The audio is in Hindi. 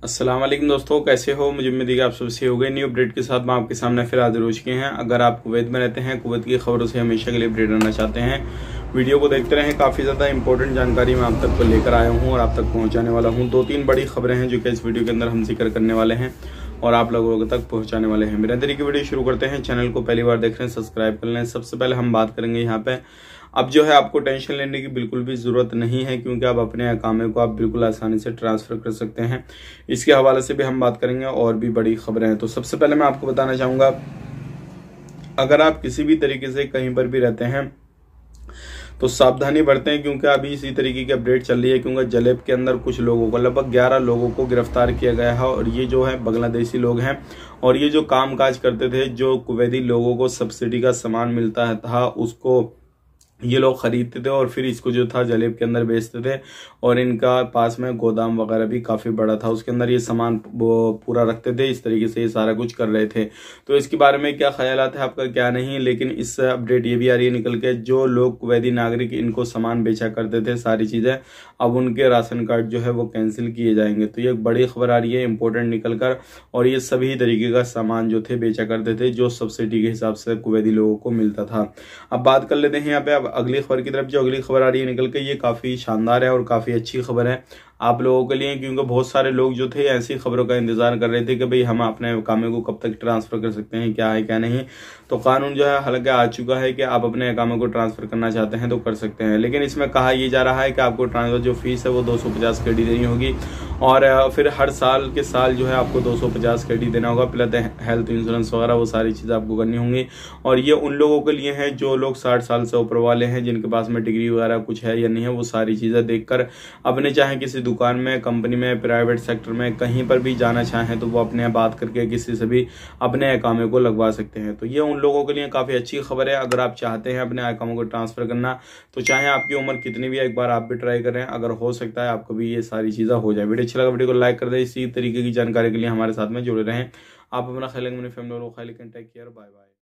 अस्सलाम वालेकुम दोस्तों, कैसे हो। मुझे उम्मीद है कि आप सब सही हो गए। न्यू अपडेट के साथ मैं आपके सामने फिर हाजिर हो चुके हैं। अगर आप कुवैत में रहते हैं, कुवैत की खबरों से हमेशा के लिए अपडेट रहना चाहते हैं, वीडियो को देखते रहें। काफ़ी ज़्यादा इंपॉर्टेंट जानकारी मैं आप तक को लेकर आया हूँ और आप तक पहुँचाने वाला हूँ। 2-3 बड़ी खबरें हैं जो कि इस वीडियो के अंदर हम जिक्र करने वाले हैं और आप लोगों तक पहुंचाने वाले हैं। मेरे तरीके वीडियो शुरू करते हैं। चैनल को पहली बार देख रहे हैं, सब्सक्राइब कर लें। सबसे पहले हम बात करेंगे यहाँ पे, अब जो है आपको टेंशन लेने की बिल्कुल भी जरूरत नहीं है, क्योंकि आप अपने अकामे को आप बिल्कुल आसानी से ट्रांसफर कर सकते हैं। इसके हवाले से भी हम बात करेंगे और भी बड़ी खबरें हैं। तो सबसे पहले मैं आपको बताना चाहूंगा, अगर आप किसी भी तरीके से कहीं पर भी रहते हैं तो सावधानी बरतें, क्योंकि अभी इसी तरीके की अपडेट चल रही है। क्योंकि जलेब के अंदर कुछ लोगों को, लगभग 11 लोगों को गिरफ्तार किया गया है और ये जो है बांग्लादेशी लोग हैं और ये जो कामकाज करते थे, जो कुवैती लोगों को सब्सिडी का सामान मिलता था उसको ये लोग खरीदते थे और फिर इसको जो था जलेब के अंदर बेचते थे। और इनका पास में गोदाम वगैरह भी काफी बड़ा था, उसके अंदर ये सामान पूरा रखते थे। इस तरीके से ये सारा कुछ कर रहे थे। तो इसके बारे में क्या ख्यालात है आपका, क्या नहीं। लेकिन इस अपडेट ये भी आ रही है निकल के, जो लोग कुवैती नागरिक इनको सामान बेचा करते थे सारी चीजें, अब उनके राशन कार्ड जो है वो कैंसिल किए जाएंगे। तो ये एक बड़ी खबर आ रही है इंपॉर्टेंट निकल कर। और ये सभी तरीके का सामान जो थे बेचा करते थे, जो सब्सिडी के हिसाब से कुवैती लोगों को मिलता था। अब बात कर लेते हैं यहाँ पे अगली खबर की तरफ। जो अगली खबर आ रही है निकल के, ये काफी शानदार है और काफी अच्छी खबर है आप लोगों के लिए, क्योंकि बहुत सारे लोग जो थे ऐसी खबरों का इंतजार कर रहे थे कि भाई हम अपने अकामे को कब तक ट्रांसफर कर सकते हैं, क्या है क्या नहीं। तो कानून जो है हालांकि आ चुका है कि आप अपने अकामे को ट्रांसफर करना चाहते हैं तो कर सकते हैं। लेकिन इसमें कहा यह जा रहा है कि आपको ट्रांसफर जो फीस है वो 250 KD देनी होगी और फिर हर साल के साल जो है आपको 250 KD देना होगा, प्लस हेल्थ इंश्योरेंस वगैरह वो सारी चीजें आपको करनी होंगी। और ये उन लोगों के लिए है जो लोग 60 साल से ऊपर वाले हैं, जिनके पास में डिग्री वगैरह कुछ है या नहीं है, वो सारी चीजें देखकर अपने चाहे किसी दुकान में, कंपनी में, प्राइवेट सेक्टर में कहीं पर भी जाना चाहें तो वो अपने बात करके किसी से भी अपने अकामे को लगवा सकते हैं। तो ये उन लोगों के लिए काफी अच्छी खबर है। अगर आप चाहते हैं अपने अकामे को ट्रांसफर करना, तो चाहे आपकी उम्र कितनी भी है, एक बार आप भी ट्राई करें। अगर हो सकता है आपको भी ये सारी चीजें हो जाए। वीडियो अच्छा लगा, वीडियो को लाइक कर दें। इसी तरीके की जानकारी के लिए हमारे साथ में जुड़े रहें। आप अपना ख्याल रखें, अपनी फैमिली को ख्याल रखें। Take care, bye bye.